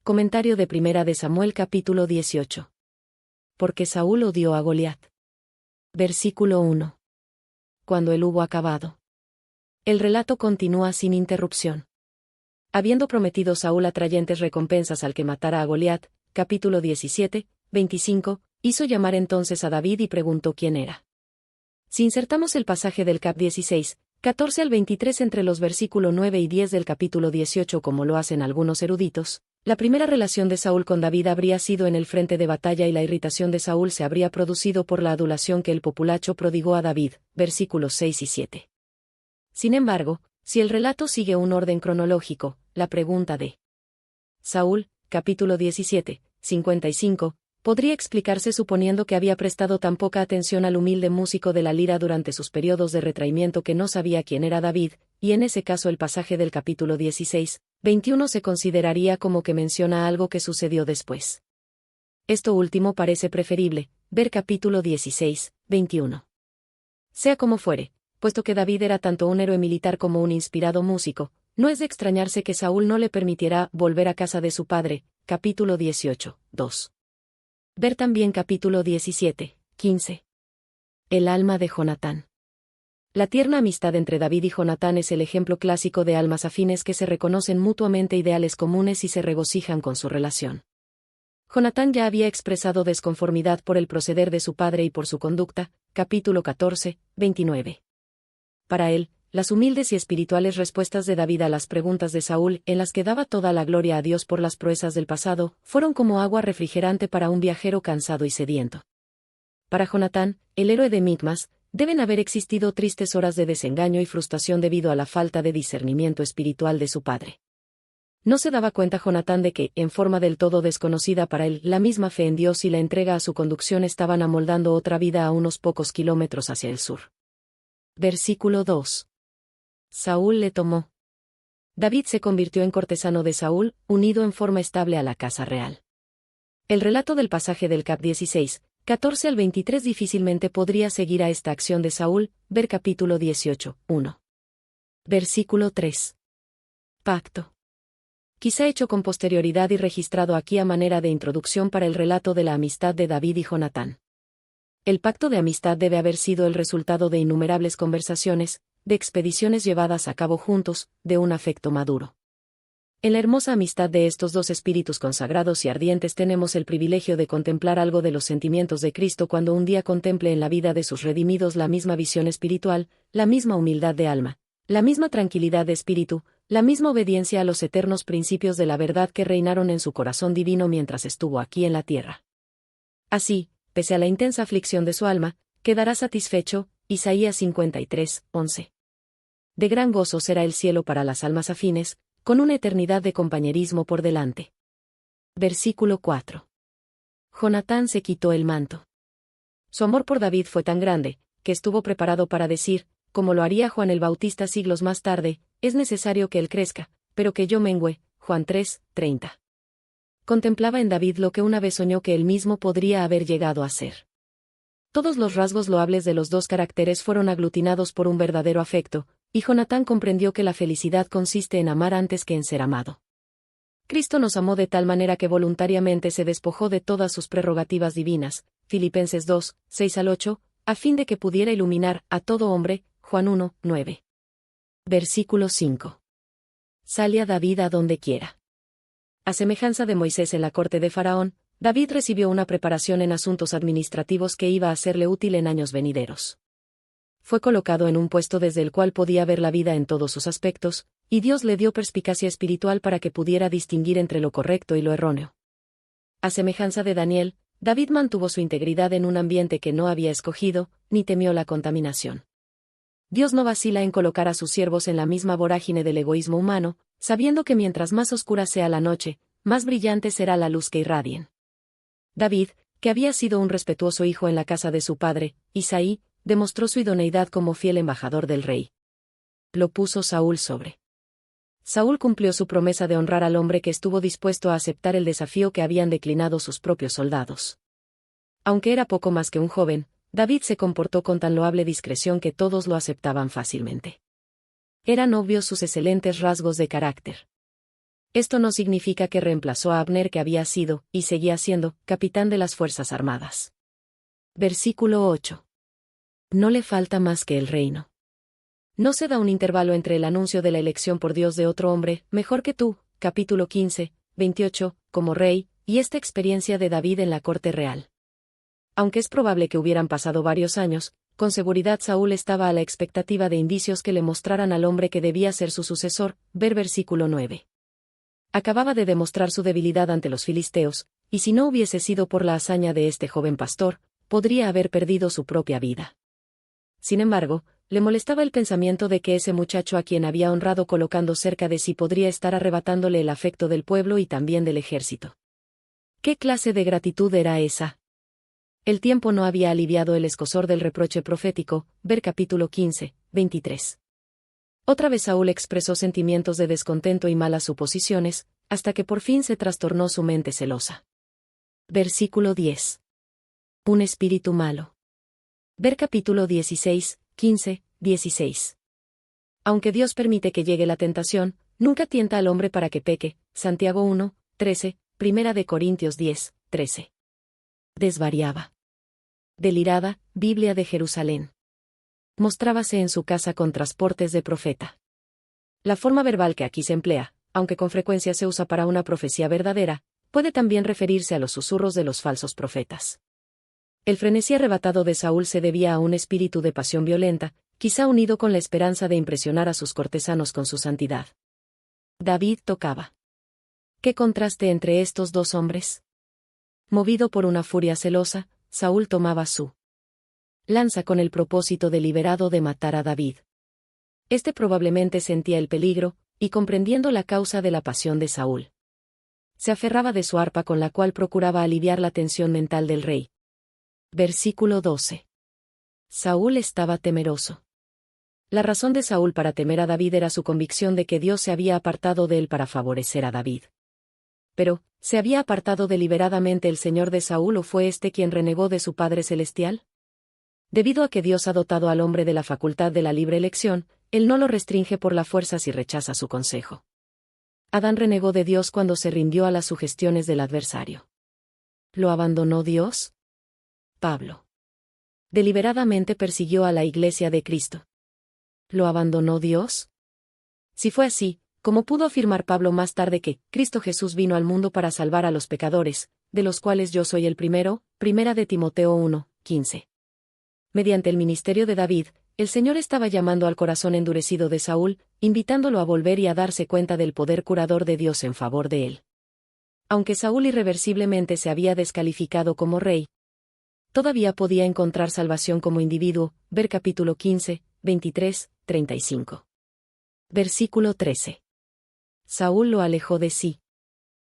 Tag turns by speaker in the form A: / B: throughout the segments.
A: Comentario de Primera de Samuel capítulo 18. Porque Saúl odió a Goliat. Versículo 1. Cuando él hubo acabado. El relato continúa sin interrupción. Habiendo prometido Saúl atrayentes recompensas al que matara a Goliat, capítulo 17, 25, hizo llamar entonces a David y preguntó quién era. Si insertamos el pasaje del cap 16, 14 al 23 entre los versículos 9 y 10 del capítulo 18 como lo hacen algunos eruditos, la primera relación de Saúl con David habría sido en el frente de batalla y la irritación de Saúl se habría producido por la adulación que el populacho prodigó a David, versículos 6 y 7. Sin embargo, si el relato sigue un orden cronológico, la pregunta de Saúl, capítulo 17, 55, podría explicarse suponiendo que había prestado tan poca atención al humilde músico de la lira durante sus periodos de retraimiento que no sabía quién era David, y en ese caso el pasaje del capítulo 16, 21 se consideraría como que menciona algo que sucedió después. Esto último parece preferible, ver capítulo 16, 21. Sea como fuere, puesto que David era tanto un héroe militar como un inspirado músico, no es de extrañarse que Saúl no le permitiera volver a casa de su padre, capítulo 18, 2. Ver también capítulo 17, 15. El alma de Jonatán. La tierna amistad entre David y Jonatán es el ejemplo clásico de almas afines que se reconocen mutuamente ideales comunes y se regocijan con su relación. Jonatán ya había expresado desconformidad por el proceder de su padre y por su conducta, capítulo 14, 29. Para él, las humildes y espirituales respuestas de David a las preguntas de Saúl, en las que daba toda la gloria a Dios por las proezas del pasado, fueron como agua refrigerante para un viajero cansado y sediento. Para Jonatán, el héroe de Micmas, deben haber existido tristes horas de desengaño y frustración debido a la falta de discernimiento espiritual de su padre. No se daba cuenta Jonatán de que, en forma del todo desconocida para él, la misma fe en Dios y la entrega a su conducción estaban amoldando otra vida a unos pocos kilómetros hacia el sur. Versículo 2. Saúl le tomó. David se convirtió en cortesano de Saúl, unido en forma estable a la casa real. El relato del pasaje del cap 16, 14 al 23 difícilmente podría seguir a esta acción de Saúl, ver capítulo 18, 1. Versículo 3. Pacto. Quizá hecho con posterioridad y registrado aquí a manera de introducción para el relato de la amistad de David y Jonatán. El pacto de amistad debe haber sido el resultado de innumerables conversaciones, de expediciones llevadas a cabo juntos, de un afecto maduro. En la hermosa amistad de estos dos espíritus consagrados y ardientes tenemos el privilegio de contemplar algo de los sentimientos de Cristo cuando un día contemple en la vida de sus redimidos la misma visión espiritual, la misma humildad de alma, la misma tranquilidad de espíritu, la misma obediencia a los eternos principios de la verdad que reinaron en su corazón divino mientras estuvo aquí en la tierra. Así, pese a la intensa aflicción de su alma, quedará satisfecho, Isaías 53, 11. De gran gozo será el cielo para las almas afines, con una eternidad de compañerismo por delante. Versículo 4. Jonatán se quitó el manto. Su amor por David fue tan grande, que estuvo preparado para decir, como lo haría Juan el Bautista siglos más tarde, es necesario que él crezca, pero que yo mengüe, Juan 3, 30. Contemplaba en David lo que una vez soñó que él mismo podría haber llegado a ser. Todos los rasgos loables de los dos caracteres fueron aglutinados por un verdadero afecto, y Jonatán comprendió que la felicidad consiste en amar antes que en ser amado. Cristo nos amó de tal manera que voluntariamente se despojó de todas sus prerrogativas divinas, Filipenses 2, 6 al 8, a fin de que pudiera iluminar a todo hombre, Juan 1, 9. Versículo 5. Sale a David a donde quiera. A semejanza de Moisés en la corte de Faraón, David recibió una preparación en asuntos administrativos que iba a serle útil en años venideros. Fue colocado en un puesto desde el cual podía ver la vida en todos sus aspectos, y Dios le dio perspicacia espiritual para que pudiera distinguir entre lo correcto y lo erróneo. A semejanza de Daniel, David mantuvo su integridad en un ambiente que no había escogido, ni temió la contaminación. Dios no vacila en colocar a sus siervos en la misma vorágine del egoísmo humano, sabiendo que mientras más oscura sea la noche, más brillante será la luz que irradien. David, que había sido un respetuoso hijo en la casa de su padre, Isaí, demostró su idoneidad como fiel embajador del rey. Lo puso Saúl sobre. Saúl cumplió su promesa de honrar al hombre que estuvo dispuesto a aceptar el desafío que habían declinado sus propios soldados. Aunque era poco más que un joven, David se comportó con tan loable discreción que todos lo aceptaban fácilmente. Eran obvios sus excelentes rasgos de carácter. Esto no significa que reemplazó a Abner, que había sido, y seguía siendo, capitán de las Fuerzas Armadas. Versículo 8. No le falta más que el reino. No se da un intervalo entre el anuncio de la elección por Dios de otro hombre, mejor que tú, capítulo 15, 28, como rey, y esta experiencia de David en la corte real. Aunque es probable que hubieran pasado varios años, con seguridad Saúl estaba a la expectativa de indicios que le mostraran al hombre que debía ser su sucesor, ver versículo 9. Acababa de demostrar su debilidad ante los filisteos, y si no hubiese sido por la hazaña de este joven pastor, podría haber perdido su propia vida. Sin embargo, le molestaba el pensamiento de que ese muchacho a quien había honrado colocando cerca de sí podría estar arrebatándole el afecto del pueblo y también del ejército. ¿Qué clase de gratitud era esa? El tiempo no había aliviado el escozor del reproche profético, ver capítulo 15, 23. Otra vez Saúl expresó sentimientos de descontento y malas suposiciones, hasta que por fin se trastornó su mente celosa. Versículo 10. Un espíritu malo. Ver capítulo 16, 15, 16. Aunque Dios permite que llegue la tentación, nunca tienta al hombre para que peque, Santiago 1, 13, Primera de Corintios 10, 13. Desvariaba. Delirada, Biblia de Jerusalén. Mostrábase en su casa con transportes de profeta. La forma verbal que aquí se emplea, aunque con frecuencia se usa para una profecía verdadera, puede también referirse a los susurros de los falsos profetas. El frenesí arrebatado de Saúl se debía a un espíritu de pasión violenta, quizá unido con la esperanza de impresionar a sus cortesanos con su santidad. David tocaba. ¿Qué contraste entre estos dos hombres? Movido por una furia celosa, Saúl tomaba su lanza con el propósito deliberado de matar a David. Este probablemente sentía el peligro, y comprendiendo la causa de la pasión de Saúl, se aferraba de su arpa con la cual procuraba aliviar la tensión mental del rey. Versículo 12. Saúl estaba temeroso. La razón de Saúl para temer a David era su convicción de que Dios se había apartado de él para favorecer a David. Pero, ¿se había apartado deliberadamente el Señor de Saúl o fue éste quien renegó de su Padre Celestial? Debido a que Dios ha dotado al hombre de la facultad de la libre elección, él no lo restringe por la fuerza si rechaza su consejo. Adán renegó de Dios cuando se rindió a las sugestiones del adversario. ¿Lo abandonó Dios? Pablo. Deliberadamente persiguió a la Iglesia de Cristo. ¿Lo abandonó Dios? Si fue así, ¿cómo pudo afirmar Pablo más tarde que Cristo Jesús vino al mundo para salvar a los pecadores, de los cuales yo soy el primero? Primera de Timoteo 1, 15. Mediante el ministerio de David, el Señor estaba llamando al corazón endurecido de Saúl, invitándolo a volver y a darse cuenta del poder curador de Dios en favor de él. Aunque Saúl irreversiblemente se había descalificado como rey, todavía podía encontrar salvación como individuo, ver capítulo 15, 23, 35. Versículo 13. Saúl lo alejó de sí.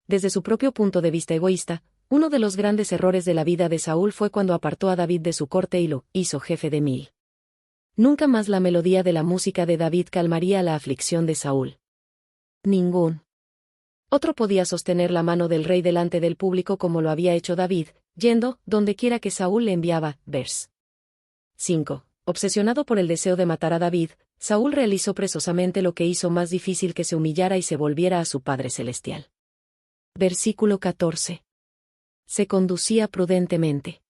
A: Desde su propio punto de vista egoísta, uno de los grandes errores de la vida de Saúl fue cuando apartó a David de su corte y lo hizo jefe de 1000. Nunca más la melodía de la música de David calmaría la aflicción de Saúl. Ningún otro podía sostener la mano del rey delante del público como lo había hecho David, yendo donde quiera que Saúl le enviaba. Vers. 5. Obsesionado por el deseo de matar a David, Saúl realizó presosamente lo que hizo más difícil que se humillara y se volviera a su Padre Celestial. Versículo 14. Se conducía prudentemente.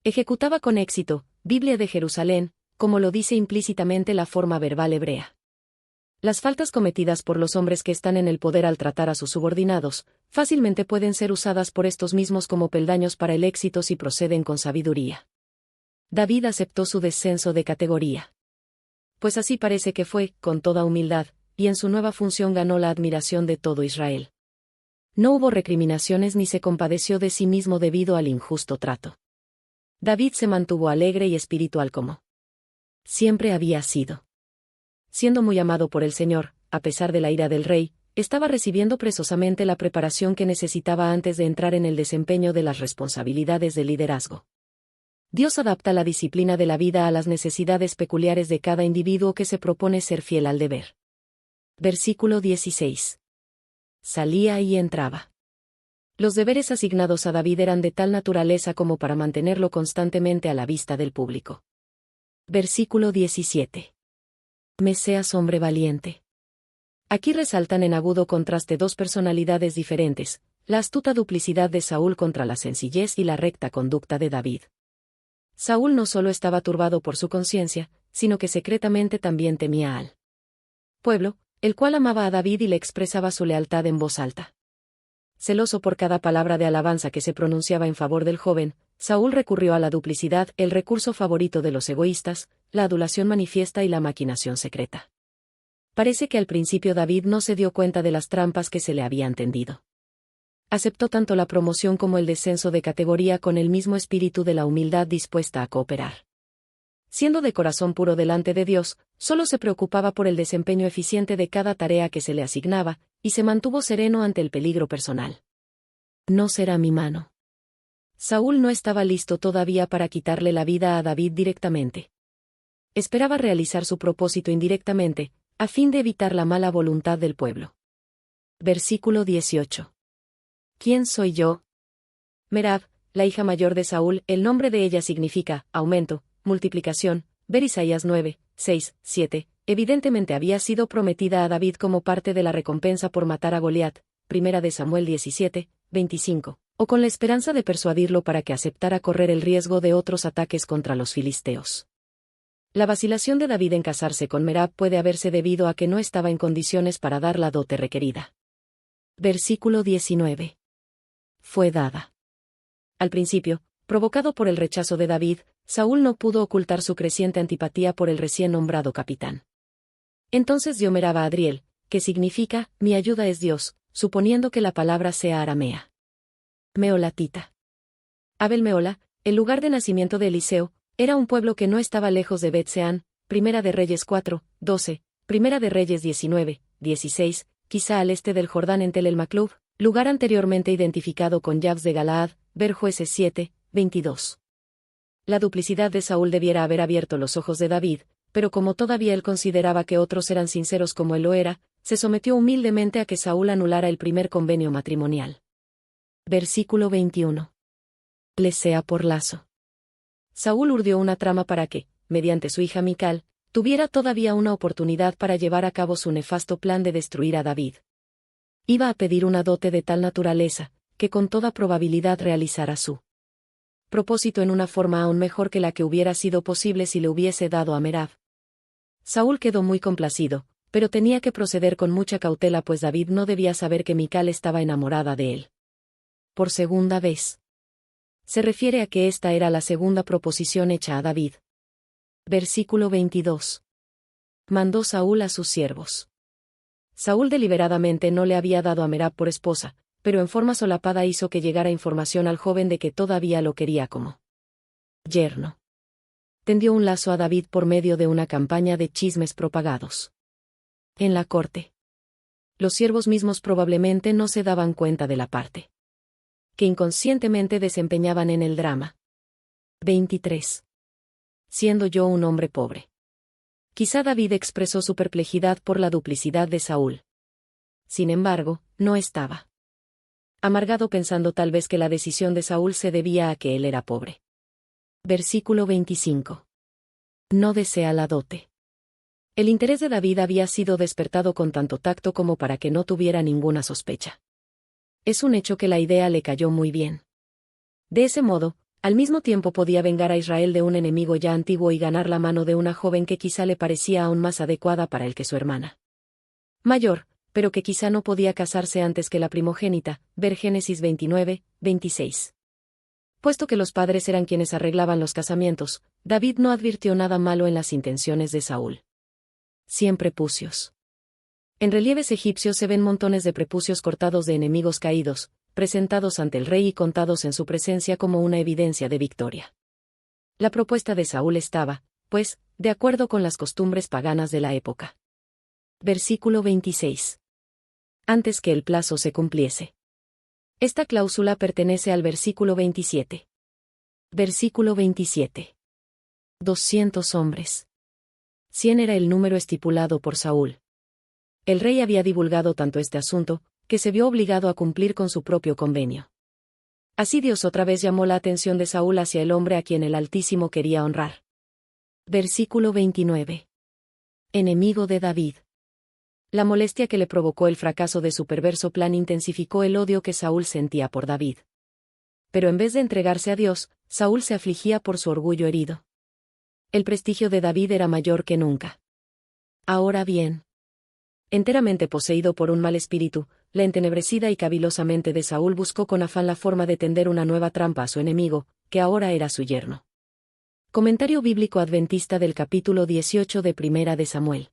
A: Ejecutaba con éxito, Biblia de Jerusalén, como lo dice implícitamente la forma verbal hebrea. Las faltas cometidas por los hombres que están en el poder al tratar a sus subordinados, fácilmente pueden ser usadas por estos mismos como peldaños para el éxito si proceden con sabiduría. David aceptó su descenso de categoría. Pues así parece que fue, con toda humildad, y en su nueva función ganó la admiración de todo Israel. No hubo recriminaciones ni se compadeció de sí mismo debido al injusto trato. David se mantuvo alegre y espiritual como siempre había sido. Siendo muy amado por el Señor, a pesar de la ira del rey, estaba recibiendo presosamente la preparación que necesitaba antes de entrar en el desempeño de las responsabilidades de liderazgo. Dios adapta la disciplina de la vida a las necesidades peculiares de cada individuo que se propone ser fiel al deber. Versículo 16. Salía y entraba. Los deberes asignados a David eran de tal naturaleza como para mantenerlo constantemente a la vista del público. Versículo 17. Me seas hombre valiente. Aquí resaltan en agudo contraste dos personalidades diferentes, la astuta duplicidad de Saúl contra la sencillez y la recta conducta de David. Saúl no solo estaba turbado por su conciencia, sino que secretamente también temía al pueblo, el cual amaba a David y le expresaba su lealtad en voz alta. Celoso por cada palabra de alabanza que se pronunciaba en favor del joven, Saúl recurrió a la duplicidad, el recurso favorito de los egoístas, la adulación manifiesta y la maquinación secreta. Parece que al principio David no se dio cuenta de las trampas que se le habían tendido. Aceptó tanto la promoción como el descenso de categoría con el mismo espíritu de la humildad dispuesta a cooperar. Siendo de corazón puro delante de Dios, solo se preocupaba por el desempeño eficiente de cada tarea que se le asignaba, y se mantuvo sereno ante el peligro personal. No será mi mano. Saúl no estaba listo todavía para quitarle la vida a David directamente. Esperaba realizar su propósito indirectamente, a fin de evitar la mala voluntad del pueblo. Versículo 18. ¿Quién soy yo? Merab, la hija mayor de Saúl, el nombre de ella significa aumento, multiplicación, ver Isaías 9, 6, 7, evidentemente había sido prometida a David como parte de la recompensa por matar a Goliat, primera de Samuel 17, 25, o con la esperanza de persuadirlo para que aceptara correr el riesgo de otros ataques contra los filisteos. La vacilación de David en casarse con Merab puede haberse debido a que no estaba en condiciones para dar la dote requerida. Versículo 19. Fue dada. Al principio, provocado por el rechazo de David, Saúl no pudo ocultar su creciente antipatía por el recién nombrado capitán. Entonces dio Merab a Adriel, que significa, mi ayuda es Dios, suponiendo que la palabra sea aramea. Meolatita. Abel Meola, el lugar de nacimiento de Eliseo, era un pueblo que no estaba lejos de Bet-Seán, Primera de Reyes 4, 12, Primera de Reyes 19, 16, quizá al este del Jordán en Tel el Maclub, lugar anteriormente identificado con Jabes de Galaad, ver Jueces 7, 22. La duplicidad de Saúl debiera haber abierto los ojos de David, pero como todavía él consideraba que otros eran sinceros como él lo era, se sometió humildemente a que Saúl anulara el primer convenio matrimonial. Versículo 21. Le sea por lazo. Saúl urdió una trama para que, mediante su hija Mical, tuviera todavía una oportunidad para llevar a cabo su nefasto plan de destruir a David. Iba a pedir una dote de tal naturaleza, que con toda probabilidad realizara su propósito en una forma aún mejor que la que hubiera sido posible si le hubiese dado a Merab. Saúl quedó muy complacido, pero tenía que proceder con mucha cautela pues David no debía saber que Mical estaba enamorada de él. Por segunda vez. Se refiere a que esta era la segunda proposición hecha a David. Versículo 22. Mandó Saúl a sus siervos. Saúl deliberadamente no le había dado a Merab por esposa, pero en forma solapada hizo que llegara información al joven de que todavía lo quería como yerno. Tendió un lazo a David por medio de una campaña de chismes propagados en la corte. Los siervos mismos probablemente no se daban cuenta de la parte que inconscientemente desempeñaban en el drama. 23. Siendo yo un hombre pobre. Quizá David expresó su perplejidad por la duplicidad de Saúl. Sin embargo, no estaba amargado pensando tal vez que la decisión de Saúl se debía a que él era pobre. Versículo 25. No desea la dote. El interés de David había sido despertado con tanto tacto como para que no tuviera ninguna sospecha. Es un hecho que la idea le cayó muy bien. De ese modo, al mismo tiempo podía vengar a Israel de un enemigo ya antiguo y ganar la mano de una joven que quizá le parecía aún más adecuada para él que su hermana mayor, pero que quizá no podía casarse antes que la primogénita, ver Génesis 29, 26. Puesto que los padres eran quienes arreglaban los casamientos, David no advirtió nada malo en las intenciones de Saúl. 100 prepucios. En relieves egipcios se ven montones de prepucios cortados de enemigos caídos, presentados ante el rey y contados en su presencia como una evidencia de victoria. La propuesta de Saúl estaba, pues, de acuerdo con las costumbres paganas de la época. Versículo 26. Antes que el plazo se cumpliese. Esta cláusula pertenece al versículo 27. Versículo 27. 200 hombres. 100 era el número estipulado por Saúl. El rey había divulgado tanto este asunto, que se vio obligado a cumplir con su propio convenio. Así Dios otra vez llamó la atención de Saúl hacia el hombre a quien el Altísimo quería honrar. Versículo 29. Enemigo de David. La molestia que le provocó el fracaso de su perverso plan intensificó el odio que Saúl sentía por David. Pero en vez de entregarse a Dios, Saúl se afligía por su orgullo herido. El prestigio de David era mayor que nunca. Ahora bien, enteramente poseído por un mal espíritu, la entenebrecida y cavilosa mente de Saúl buscó con afán la forma de tender una nueva trampa a su enemigo, que ahora era su yerno. Comentario bíblico adventista del capítulo 18 de Primera de Samuel.